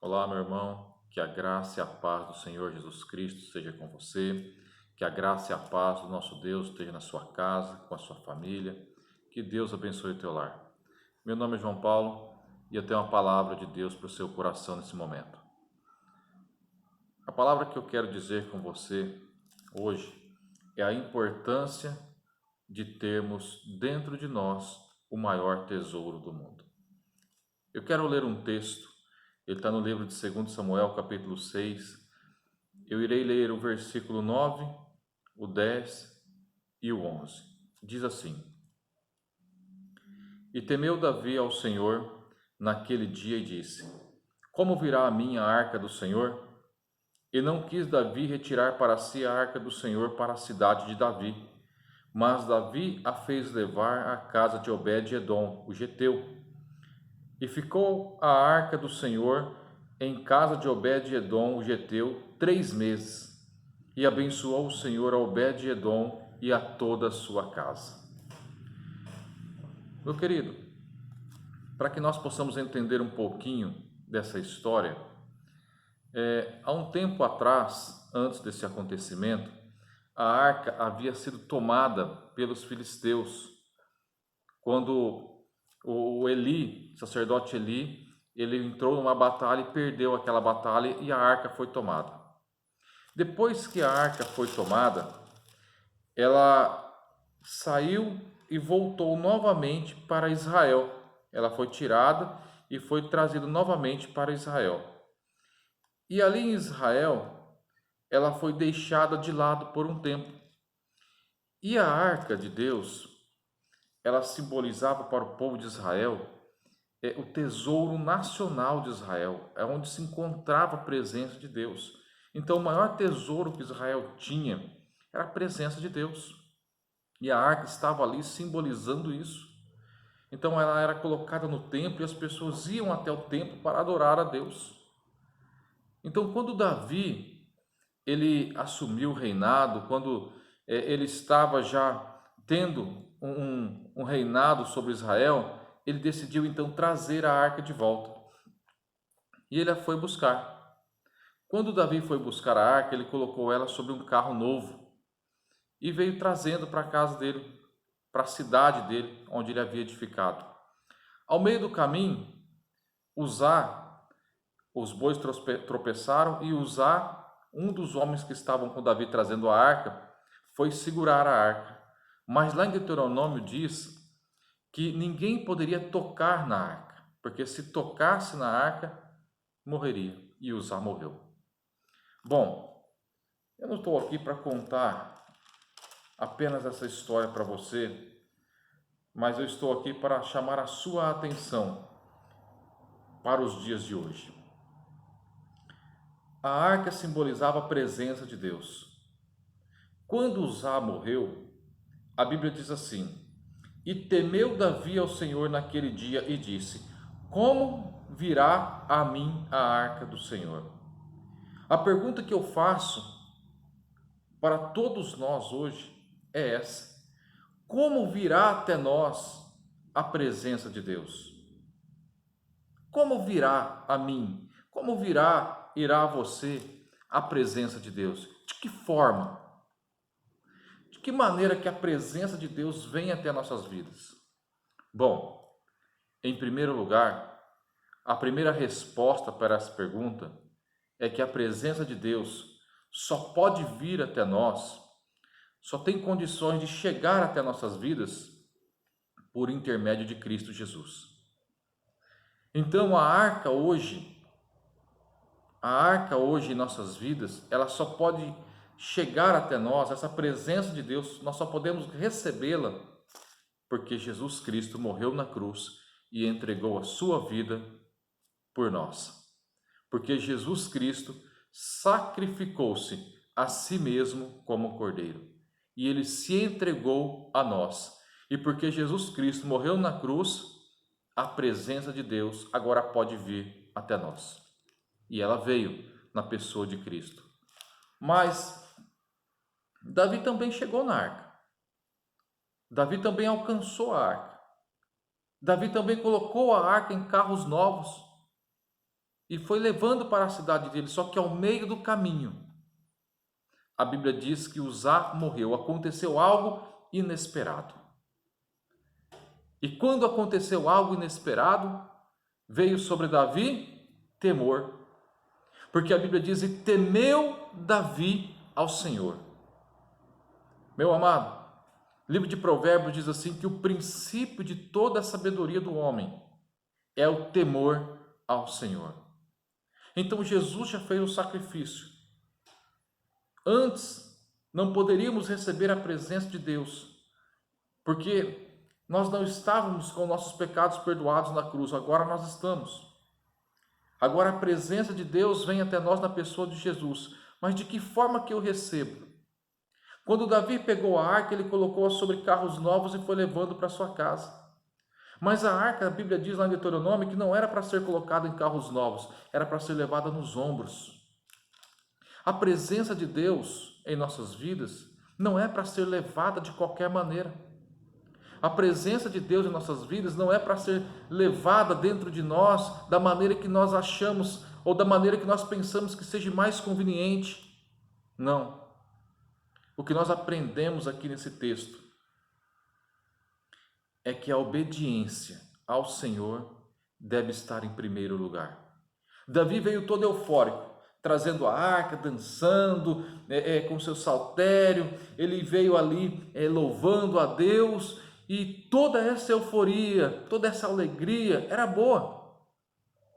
Olá, meu irmão, que a graça e a paz do Senhor Jesus Cristo seja com você, que a graça e a paz do nosso Deus esteja na sua casa, com a sua família, que Deus abençoe o teu lar. Meu nome é João Paulo e eu tenho uma palavra de Deus para o seu coração nesse momento. A palavra que eu quero dizer com você hoje é a importância de termos dentro de nós o maior tesouro do mundo. Eu quero ler um texto, ele está no livro de 2 Samuel, capítulo 6. Eu irei ler o versículo 9, o 10 e o 11. Diz assim: E temeu Davi ao Senhor naquele dia e disse: Como virá a mim a arca do Senhor? E não quis Davi retirar para si a arca do Senhor para a cidade de Davi, mas Davi a fez levar à casa de Obed-edom, o geteu. E ficou a arca do Senhor em casa de Obed-edom, o geteu, 3 meses. E abençoou o Senhor a Obed-edom e a toda a sua casa. Meu querido, para que nós possamos entender um pouquinho dessa história, há um tempo atrás, antes desse acontecimento, a arca havia sido tomada pelos filisteus, quando o Eli, o sacerdote Eli, ele entrou numa batalha e perdeu aquela batalha e a arca foi tomada. Depois que a arca foi tomada, ela saiu e voltou novamente para Israel. Ela foi tirada e foi trazida novamente para Israel. E ali em Israel, ela foi deixada de lado por um tempo. E a arca de Deus, ela simbolizava para o povo de Israel o tesouro nacional de Israel, é onde se encontrava a presença de Deus. Então, o maior tesouro que Israel tinha era a presença de Deus. E a arca estava ali simbolizando isso. Então ela era colocada no templo e as pessoas iam até o templo para adorar a Deus. Então quando Davi ele assumiu o reinado, quando ele estava já tendo um reinado sobre Israel, ele decidiu então trazer a arca de volta. E ele a foi buscar. Quando Davi foi buscar a arca, ele colocou ela sobre um carro novo e veio trazendo para a casa dele, para a cidade dele, onde ele havia edificado. Ao meio do caminho, os bois tropeçaram e Uzá, um dos homens que estavam com Davi trazendo a arca, foi segurar a arca. Mas lá em Deuteronômio diz que ninguém poderia tocar na arca, porque se tocasse na arca, morreria. E Uzá morreu. Bom, eu não estou aqui para contar apenas essa história para você, mas eu estou aqui para chamar a sua atenção para os dias de hoje. A arca simbolizava a presença de Deus. Quando Uzá morreu, a Bíblia diz assim: E temeu Davi ao Senhor naquele dia e disse: Como virá a mim a arca do Senhor? A pergunta que eu faço para todos nós hoje é essa: como virá até nós a presença de Deus? Como virá a mim? Como irá a você a presença de Deus? De que forma? De que maneira que a presença de Deus vem até nossas vidas? Bom, em primeiro lugar, a primeira resposta para essa pergunta é que a presença de Deus só pode vir até nós, só tem condições de chegar até nossas vidas por intermédio de Cristo Jesus. Então a arca hoje em nossas vidas, ela só pode chegar até nós, essa presença de Deus, nós só podemos recebê-la porque Jesus Cristo morreu na cruz e entregou a sua vida por nós. Porque Jesus Cristo sacrificou-se a si mesmo como cordeiro e ele se entregou a nós. E porque Jesus Cristo morreu na cruz, a presença de Deus agora pode vir até nós. E ela veio na pessoa de Cristo. Mas Davi também chegou na arca. Davi também alcançou a arca. Davi também colocou a arca em carros novos. e foi levando para a cidade dele, só que ao meio do caminho, a Bíblia diz que Uzá morreu. Aconteceu algo inesperado. E quando aconteceu algo inesperado, veio sobre Davi temor. Porque a Bíblia diz: e temeu Davi ao Senhor. Meu amado, o livro de Provérbios diz assim que o princípio de toda a sabedoria do homem é o temor ao Senhor. Então Jesus já fez o sacrifício. Antes não poderíamos receber a presença de Deus, porque nós não estávamos com nossos pecados perdoados na cruz, agora nós estamos. Agora a presença de Deus vem até nós na pessoa de Jesus. Mas de que forma que eu recebo? Quando Davi pegou a arca, ele colocou-a sobre carros novos e foi levando para sua casa. Mas a arca, a Bíblia diz lá em Deuteronômio, que não era para ser colocada em carros novos, era para ser levada nos ombros. A presença de Deus em nossas vidas não é para ser levada de qualquer maneira. A presença de Deus em nossas vidas não é para ser levada dentro de nós da maneira que nós achamos ou da maneira que nós pensamos que seja mais conveniente. Não. O que nós aprendemos aqui nesse texto é que a obediência ao Senhor deve estar em primeiro lugar. Davi veio todo eufórico, trazendo a arca, dançando, com seu saltério. Ele veio ali louvando a Deus, e toda essa euforia, toda essa alegria era boa,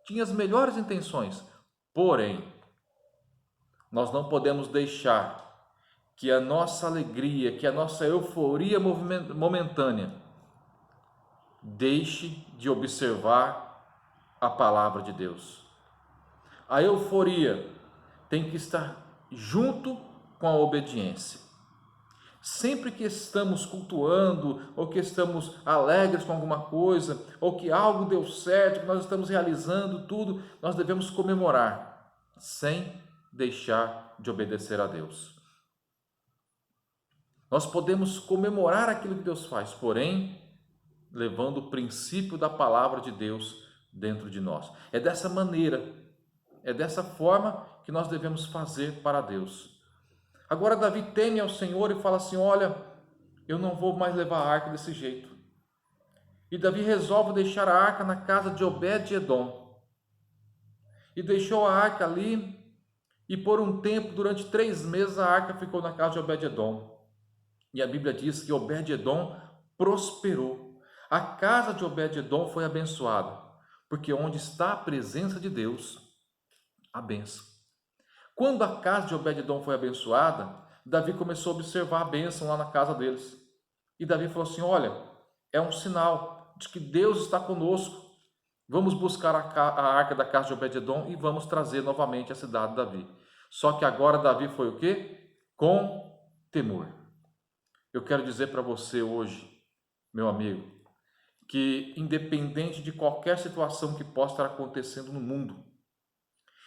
tinha as melhores intenções. Porém, nós não podemos deixar que a nossa alegria, que a nossa euforia momentânea deixe de observar a palavra de Deus. A euforia tem que estar junto com a obediência. Sempre que estamos cultuando, ou que estamos alegres com alguma coisa, ou que algo deu certo, que nós estamos realizando tudo, nós devemos comemorar, sem deixar de obedecer a Deus. Nós podemos comemorar aquilo que Deus faz, porém, levando o princípio da palavra de Deus dentro de nós. É dessa maneira, é dessa forma que nós devemos fazer para Deus. Agora Davi teme ao Senhor e fala assim: olha, eu não vou mais levar a arca desse jeito. E Davi resolve deixar a arca na casa de Obed-edom. E deixou a arca ali, e por um tempo, durante 3 meses, a arca ficou na casa de Obed-edom. E a Bíblia diz que Obed-edom prosperou. A casa de Obed-edom foi abençoada, porque onde está a presença de Deus, a bênção. Quando a casa de Obed-edom foi abençoada, Davi começou a observar a bênção lá na casa deles. E Davi falou assim: olha, é um sinal de que Deus está conosco. Vamos buscar a arca da casa de Obed-edom e vamos trazer novamente a cidade de Davi. Só que agora Davi foi o quê? Com temor. Eu quero dizer para você hoje, meu amigo, que independente de qualquer situação que possa estar acontecendo no mundo,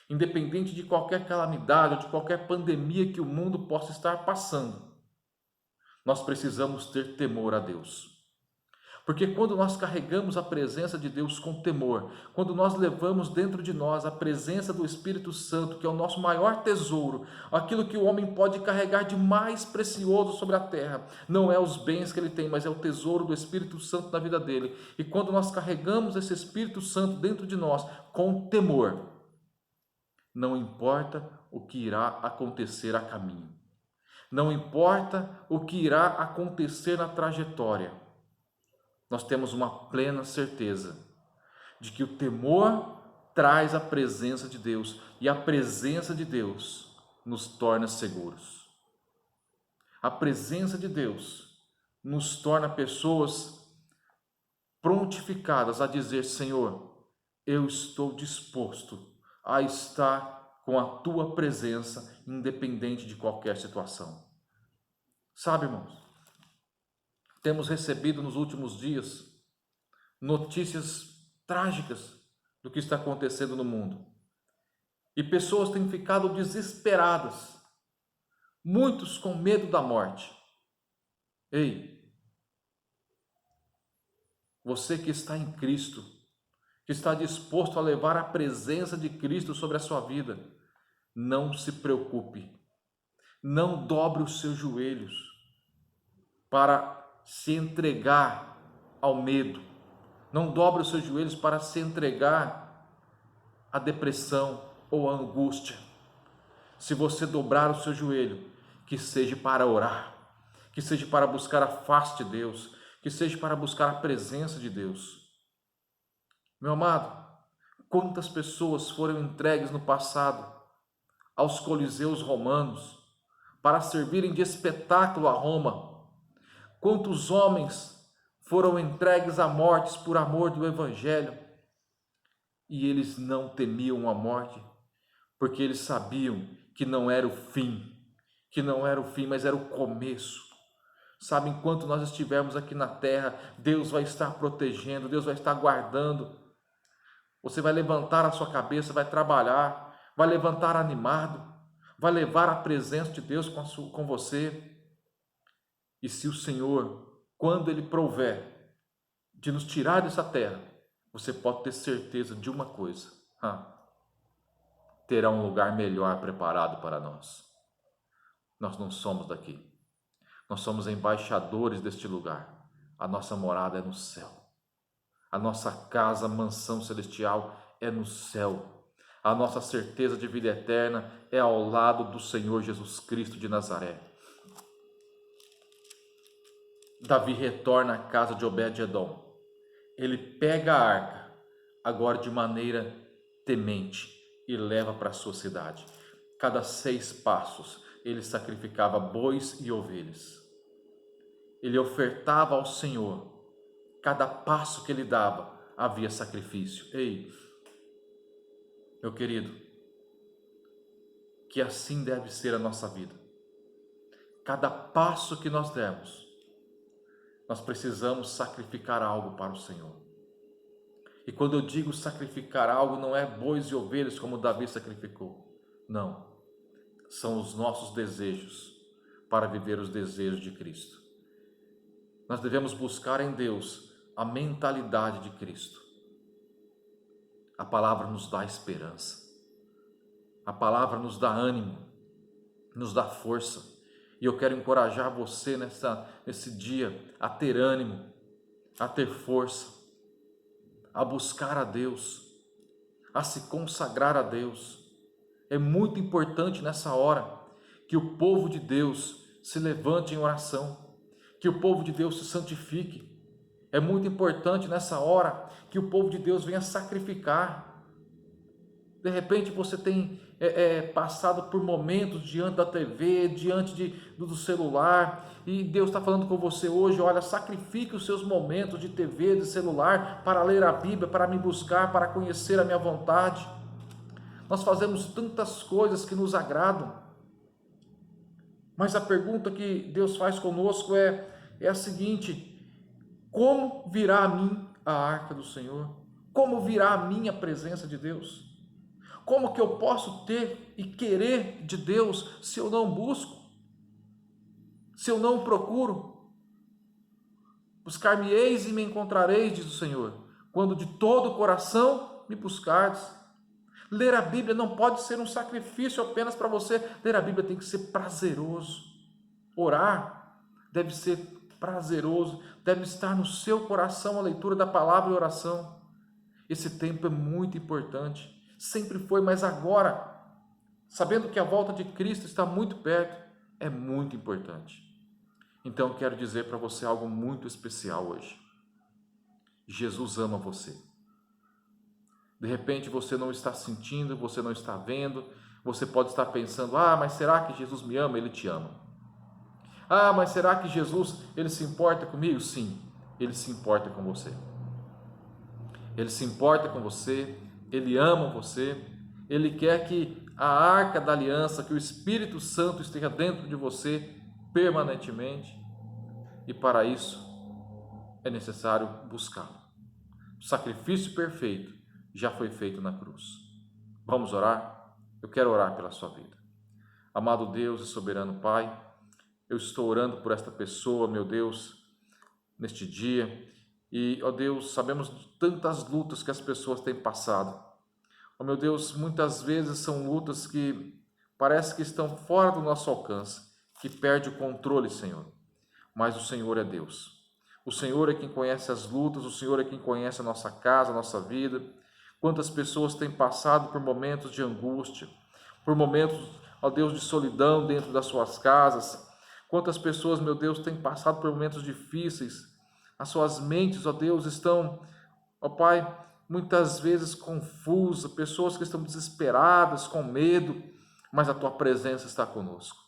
independente de qualquer calamidade ou de qualquer pandemia que o mundo possa estar passando, nós precisamos ter temor a Deus. Porque quando nós carregamos a presença de Deus com temor, quando nós levamos dentro de nós a presença do Espírito Santo, que é o nosso maior tesouro, aquilo que o homem pode carregar de mais precioso sobre a terra, não é os bens que ele tem, mas é o tesouro do Espírito Santo na vida dele. E quando nós carregamos esse Espírito Santo dentro de nós com temor, não importa o que irá acontecer a caminho, não importa o que irá acontecer na trajetória, nós temos uma plena certeza de que o temor traz a presença de Deus, e a presença de Deus nos torna seguros. A presença de Deus nos torna pessoas prontificadas a dizer: Senhor, eu estou disposto a estar com a tua presença, independente de qualquer situação. Sabe, irmãos, temos recebido nos últimos dias notícias trágicas do que está acontecendo no mundo. E pessoas têm ficado desesperadas, muitos com medo da morte. Ei, você que está em Cristo, que está disposto a levar a presença de Cristo sobre a sua vida, não se preocupe, não dobre os seus joelhos para se entregar ao medo, não dobre os seus joelhos para se entregar à depressão ou à angústia. Se você dobrar o seu joelho, que seja para orar, que seja para buscar a face de Deus, que seja para buscar a presença de Deus. Meu amado, quantas pessoas foram entregues no passado aos coliseus romanos para servirem de espetáculo a Roma? Quantos homens foram entregues à morte por amor do Evangelho? E eles não temiam a morte, porque eles sabiam que não era o fim, mas era o começo. Sabe, enquanto nós estivermos aqui na terra, Deus vai estar protegendo, Deus vai estar guardando. Você vai levantar a sua cabeça, vai trabalhar, vai levantar animado, vai levar a presença de Deus com você. E se o Senhor, quando Ele prouver de nos tirar dessa terra, você pode ter certeza de uma coisa: terá um lugar melhor preparado para nós. Nós não somos daqui, nós somos embaixadores deste lugar. A nossa morada é no céu, a nossa casa, mansão celestial é no céu. A nossa certeza de vida eterna é ao lado do Senhor Jesus Cristo de Nazaré. Davi retorna à casa de Obed-edom. Ele pega a arca, agora de maneira temente, e leva para a sua cidade. Cada 6 passos ele sacrificava bois e ovelhas. Ele ofertava ao Senhor. Cada passo que ele dava havia sacrifício. Ei, meu querido, que assim deve ser a nossa vida. Cada passo que nós demos, nós precisamos sacrificar algo para o Senhor. E quando eu digo sacrificar algo, não é bois e ovelhas como Davi sacrificou. Não. São os nossos desejos para viver os desejos de Cristo. Nós devemos buscar em Deus a mentalidade de Cristo. A palavra nos dá esperança. A palavra nos dá ânimo, nos dá força. E eu quero encorajar você nesse dia a ter ânimo, a ter força, a buscar a Deus, a se consagrar a Deus. É muito importante nessa hora que o povo de Deus se levante em oração, que o povo de Deus se santifique. É muito importante nessa hora que o povo de Deus venha sacrificar. De repente você tem passado por momentos diante da TV, diante do celular, e Deus está falando com você hoje: olha, sacrifique os seus momentos de TV, de celular, para ler a Bíblia, para me buscar, para conhecer a minha vontade. Nós fazemos tantas coisas que nos agradam, mas a pergunta que Deus faz conosco é a seguinte: como virá a mim a arca do Senhor? Como virá a mim a presença de Deus? Como que eu posso ter e querer de Deus se eu não busco? Se eu não procuro? Buscar-me-eis e me encontrareis, diz o Senhor, quando de todo o coração me buscardes. Ler a Bíblia não pode ser um sacrifício apenas para você. Ler a Bíblia tem que ser prazeroso. Orar deve ser prazeroso, deve estar no seu coração a leitura da palavra e oração. Esse tempo é muito importante. Sempre foi, mas agora, sabendo que a volta de Cristo está muito perto, é muito importante. Então eu quero dizer para você algo muito especial hoje. Jesus ama você. De repente você não está sentindo, você não está vendo, você pode estar pensando: mas será que Jesus me ama? Ele te ama. Mas será que Jesus, ele se importa comigo? Sim, ele se importa com você. Ele se importa com você, ele ama você, ele quer que a arca da aliança, que o Espírito Santo esteja dentro de você permanentemente, e para isso é necessário buscá-lo. O sacrifício perfeito já foi feito na cruz. Vamos orar? Eu quero orar pela sua vida. Amado Deus e soberano Pai, eu estou orando por esta pessoa, meu Deus, neste dia, E, ó Deus, sabemos de tantas lutas que as pessoas têm passado. Ó meu Deus, muitas vezes são lutas que parece que estão fora do nosso alcance, que perde o controle, Senhor. Mas o Senhor é Deus. O Senhor é quem conhece as lutas, o Senhor é quem conhece a nossa casa, a nossa vida. Quantas pessoas têm passado por momentos de angústia, por momentos, ó Deus, de solidão dentro das suas casas. Quantas pessoas, meu Deus, têm passado por momentos difíceis. As suas mentes, ó Deus, estão, ó Pai, muitas vezes confusas, pessoas que estão desesperadas, com medo, mas a Tua presença está conosco.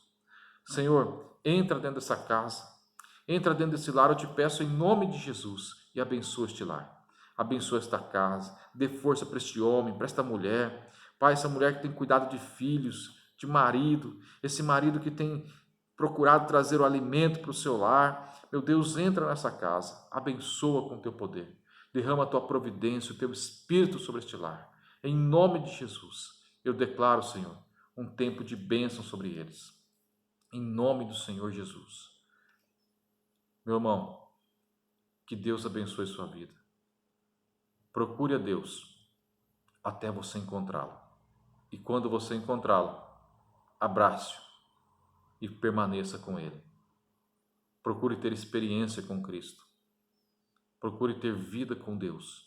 Senhor, entra dentro dessa casa, entra dentro desse lar, eu te peço em nome de Jesus e abençoa este lar. Abençoa esta casa, dê força para este homem, para esta mulher. Pai, essa mulher que tem cuidado de filhos, de marido, esse marido que tem procurado trazer o alimento para o seu lar. Meu Deus, entra nessa casa, abençoa com o teu poder. Derrama a tua providência, o teu espírito sobre este lar. Em nome de Jesus, eu declaro, Senhor, um tempo de bênção sobre eles. Em nome do Senhor Jesus. Meu irmão, que Deus abençoe sua vida. Procure a Deus até você encontrá-lo. E quando você encontrá-lo, abrace-o e permaneça com ele. Procure ter experiência com Cristo. Procure ter vida com Deus.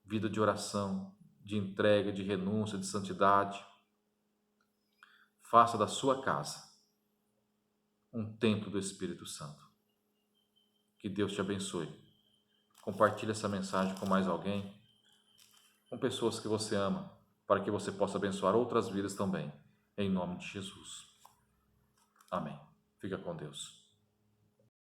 Vida de oração, de entrega, de renúncia, de santidade. Faça da sua casa um templo do Espírito Santo. Que Deus te abençoe. Compartilhe essa mensagem com mais alguém, com pessoas que você ama, para que você possa abençoar outras vidas também, em nome de Jesus. Amém. Fica com Deus.